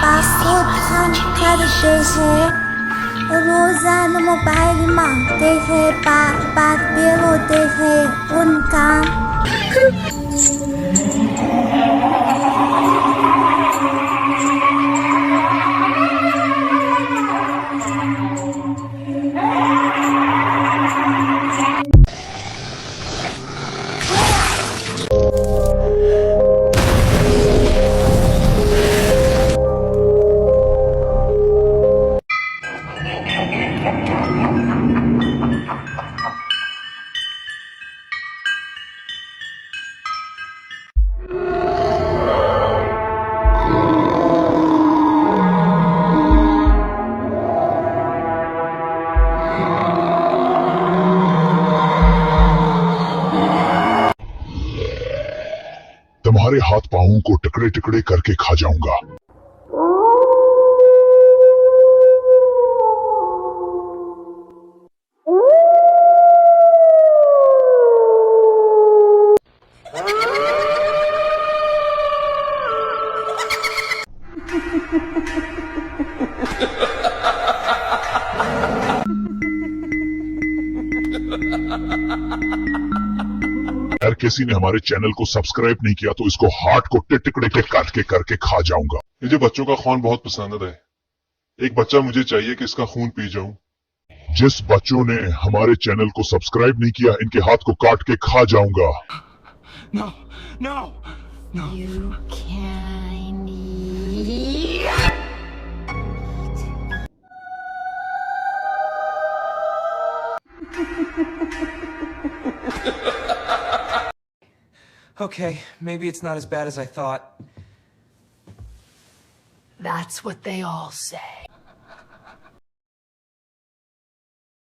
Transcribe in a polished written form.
आपको हम करते हैं, रोजाना मोबाइल मांगते हैं, बातें होते हैं उनका। तुम्हारे हाथ पांवों को टुकड़े टुकड़े करके खा जाऊंगा। अगर किसी ने हमारे चैनल को सब्सक्राइब नहीं किया तो इसको हार्ट को टिकड़े के काट के करके खा जाऊंगा। मुझे बच्चों का खून बहुत पसंद है। एक बच्चा मुझे चाहिए कि इसका खून पी जाऊं। जिस बच्चों ने हमारे चैनल को सब्सक्राइब नहीं किया, इनके हाथ को काट के खा जाऊंगा। No, no, no. You can Okay, maybe it's not as bad as I thought. That's what they all say.